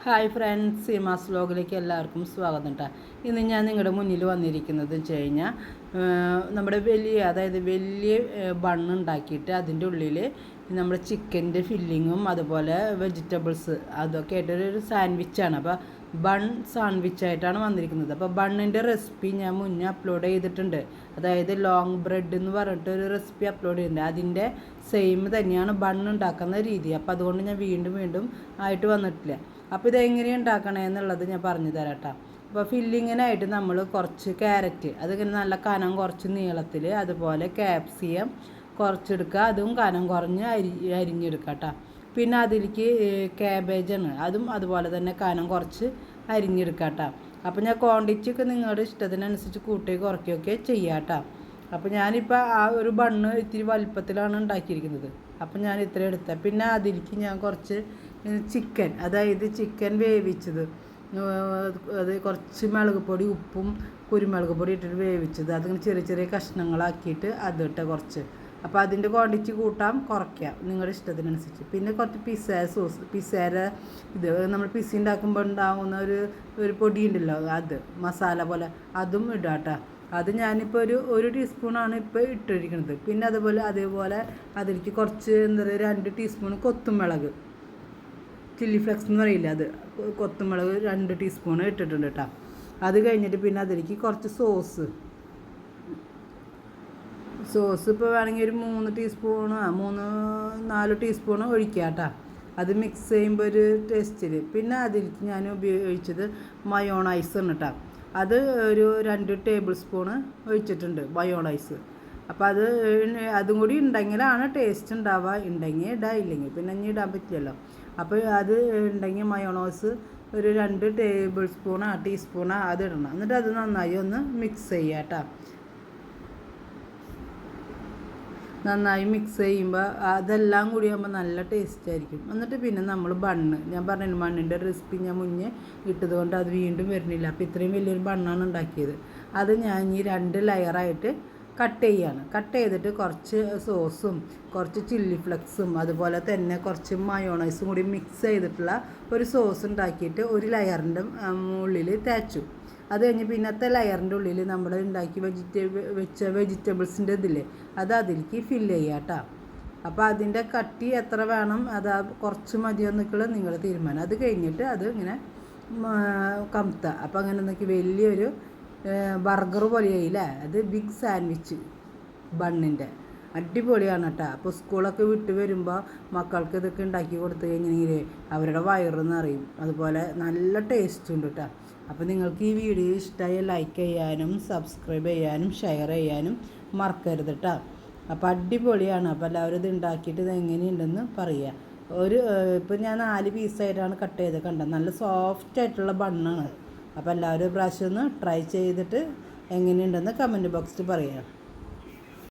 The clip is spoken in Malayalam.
ഹായ് ഫ്രണ്ട്സ്, സീമാസ് വ്ലോഗിലേക്ക് എല്ലാവർക്കും സ്വാഗതം കേട്ടോ. ഇന്ന് ഞാൻ നിങ്ങളുടെ മുന്നിൽ വന്നിരിക്കുന്നത് വെച്ച് കഴിഞ്ഞാൽ നമ്മുടെ വലിയ ബണ്ണ് ഉണ്ടാക്കിയിട്ട് അതിൻ്റെ ഉള്ളിൽ നമ്മുടെ ചിക്കൻ്റെ ഫില്ലിങ്ങും അതുപോലെ വെജിറ്റബിൾസ് അതൊക്കെ ആയിട്ടൊരു സാൻഡ്വിച്ചാണ്. അപ്പോൾ ബൺ സാൻഡ്വിച്ചായിട്ടാണ് വന്നിരിക്കുന്നത്. അപ്പോൾ ബണ്ണിൻ്റെ റെസിപ്പി ഞാൻ മുന്നേ അപ്ലോഡ് ചെയ്തിട്ടുണ്ട്. അതായത് ലോങ് ബ്രെഡ് എന്ന് പറഞ്ഞിട്ടൊരു റെസിപ്പി അപ്ലോഡ് ചെയ്തിട്ടുണ്ട്. അതിൻ്റെ സെയിം തന്നെയാണ് ബണ്ണ് ഉണ്ടാക്കുന്ന രീതി. അപ്പോൾ അതുകൊണ്ട് ഞാൻ വീണ്ടും ആയിട്ട് വന്നിട്ടില്ല. അപ്പോൾ ഇതെങ്ങനെ ഉണ്ടാക്കണേ എന്നുള്ളത് ഞാൻ പറഞ്ഞു തരാം കേട്ടോ. അപ്പോൾ ഫില്ലിങ്ങിനായിട്ട് നമ്മൾ കുറച്ച് ക്യാരറ്റ്, അതിങ്ങനെ നല്ല കനം കുറച്ച് നീളത്തിൽ, അതുപോലെ ക്യാപ്സിയം കുറച്ചെടുക്കുക, അതും കനം കുറഞ്ഞ് അരിഞ്ഞെടുക്കുക കേട്ടോ. പിന്നെ അതിലേക്ക് ക്യാബേജാണ്, അതും അതുപോലെ തന്നെ കനം കുറച്ച് അരിഞ്ഞെടുക്കുക കേട്ടോ. അപ്പോൾ ഞാൻ ക്വാണ്ടിറ്റി ഒക്കെ നിങ്ങളുടെ ഇഷ്ടത്തിനനുസരിച്ച് കൂട്ടി കുറയ്ക്കുകയൊക്കെ ചെയ്യാം കേട്ടോ. അപ്പോൾ ഞാനിപ്പോൾ ആ ഒരു ബണ്ണ് ഇത്തിരി വലിപ്പത്തിലാണ് ഉണ്ടാക്കിയിരിക്കുന്നത്. അപ്പം ഞാൻ ഇത്ര എടുത്തത്. പിന്നെ അതിലേക്ക് ഞാൻ കുറച്ച് ചിക്കൻ, അതായത് ചിക്കൻ വേവിച്ചത്, അത് കുറച്ച് മുളക് പൊടി, ഉപ്പും കുരുമുളക് പൊടി ഇട്ടിട്ട് വേവിച്ചത്, അതിങ്ങനെ ചെറിയ കഷ്ണങ്ങളാക്കിയിട്ട് അതിട്ട് കുറച്ച്. അപ്പോൾ അതിൻ്റെ ക്വാണ്ടിറ്റി കൂട്ടാം കുറയ്ക്കാം നിങ്ങളുടെ ഇഷ്ടത്തിനനുസരിച്ച്. പിന്നെ കുറച്ച് പിസ്സയുടെ ഇത് നമ്മൾ പിസ്സ ഉണ്ടാക്കുമ്പോൾ ഉണ്ടാകുന്ന ഒരു പൊടി ഉണ്ടല്ലോ, അത് മസാല പോലെ, അതും ഇടാം കേട്ടോ. അത് ഞാനിപ്പോൾ ഒരു ടീസ്പൂണാണ് ഇപ്പോൾ ഇട്ടിരിക്കുന്നത്. പിന്നെ അതേപോലെ അതിലേക്ക് കുറച്ച് 2 ടീസ്പൂൺ കൊത്തുമുളക്, ചില്ലി ഫ്ലെക്സ് എന്ന് പറയില്ല, അത് കൊത്തുമുളക് 2 ടീസ്പൂൺ ഇട്ടിട്ടുണ്ട് കേട്ടോ. അത് കഴിഞ്ഞിട്ട് പിന്നെ അതിലേക്ക് കുറച്ച് സോസ് ഇപ്പോൾ വേണമെങ്കിൽ ഒരു 3 ടീസ്പൂൺ 4 ടീസ്പൂൺ ഒഴിക്കുക കേട്ടോ. അത് മിക്സ് ചെയ്യുമ്പോൾ ഒരു ടേസ്റ്റിൽ. പിന്നെ അതിലേക്ക് ഞാൻ ഉപയോഗിച്ചത് മയോണൈസാണ് കേട്ടോ. അത് ഒരു 2 ടേബിൾ സ്പൂണ് ഒഴിച്ചിട്ടുണ്ട് മയോണൈസ്. അപ്പോൾ അതും കൂടി ഉണ്ടെങ്കിലാണ് ടേസ്റ്റ് ഉണ്ടാവുക. ഉണ്ടെങ്കിൽ ഇടാം, ഇല്ലെങ്കിൽ പിന്നെ ഇനി ഇടാൻ പറ്റില്ലല്ലോ. അപ്പോൾ അത് ഉണ്ടെങ്കിൽ മയോണൈസ് ഒരു 2 ടേബിൾ ടീസ്പൂണാ അത് ഇടണം. എന്നിട്ട് അത് നന്നായി ഒന്ന് മിക്സ് ചെയ്യുക കേട്ടോ. നന്നായി മിക്സ് ചെയ്യുമ്പോൾ അതെല്ലാം കൂടി ആകുമ്പോൾ നല്ല ടേസ്റ്റ് ആയിരിക്കും. എന്നിട്ട് പിന്നെ നമ്മൾ ഞാൻ പറഞ്ഞു ബണ്ണിൻ്റെ റെസിപ്പി ഞാൻ മുന്നേ ഇട്ടത് കൊണ്ട് അത് വീണ്ടും വരുന്നില്ല. അപ്പോൾ ഇത്രയും വലിയൊരു ബണ്ണാണ് ഉണ്ടാക്കിയത്. അത് ഞാൻ ഈ 2 ലെയറായിട്ട് കട്ട് ചെയ്തിട്ട് കുറച്ച് സോസും കുറച്ച് ചില്ലി ഫ്ലെക്സും അതുപോലെ തന്നെ കുറച്ച് മയോണൈസും കൂടി മിക്സ് ചെയ്തിട്ടുള്ള ഒരു സോസ് ഉണ്ടാക്കിയിട്ട് ഒരു ലെയറിൻ്റെ ഉള്ളിൽ തേച്ചു. അത് കഴിഞ്ഞ് പിന്നത്തെ ലെയറിൻ്റെ ഉള്ളിൽ നമ്മൾ ഉണ്ടാക്കി വെജിറ്റബിൾസിൻ്റെ ഇതില്ലേ, അത് അതിലേക്ക് ഫില്ല് ചെയ്യുക കേട്ടോ. അപ്പോൾ അതിൻ്റെ കട്ടി എത്ര വേണം, അത് കുറച്ച് മതിയെന്നൊക്കെയുള്ള നിങ്ങളുടെ തീരുമാനം. അത് കഴിഞ്ഞിട്ട് അത് ഇങ്ങനെ കമത്തുക. അപ്പോൾ അങ്ങനെ നോക്കി വലിയൊരു ബർഗർ പോലെയായില്ലേ. അത് ബിഗ് സാൻഡ്വിച്ച് ബണ്ണിൻ്റെ അടിപൊളിയാണ് കേട്ടോ. അപ്പോൾ സ്കൂളൊക്കെ വിട്ട് വരുമ്പോൾ മക്കൾക്ക് ഇതൊക്കെ ഉണ്ടാക്കി കൊടുത്തു കഴിഞ്ഞെങ്കിൽ അവരുടെ വയറെന്ന് അറിയും. അതുപോലെ നല്ല ടേസ്റ്റും ഉണ്ട് കേട്ടോ. അപ്പോൾ നിങ്ങൾക്ക് ഈ വീഡിയോ ഇഷ്ടമായ ലൈക്ക് ചെയ്യാനും സബ്സ്ക്രൈബ് ചെയ്യാനും ഷെയർ ചെയ്യാനും മറക്കരുത് കേട്ടോ. അപ്പോൾ അടിപൊളിയാണ്. അപ്പോൾ എല്ലാവരും ഇത് ഉണ്ടാക്കിയിട്ട് ഇത് എങ്ങനെയുണ്ടെന്ന് പറയുക. ഇപ്പോൾ ഞാൻ 4 പീസായിട്ടാണ് കട്ട് ചെയ്ത് കണ്ടത്. നല്ല സോഫ്റ്റായിട്ടുള്ള ബണ്ണാണ്. അപ്പോൾ എല്ലാവരും പ്രാവശ്യം ഒന്ന് ട്രൈ ചെയ്തിട്ട് എങ്ങനെയുണ്ടെന്ന് കമൻറ്റ് ബോക്സിൽ പറയുക.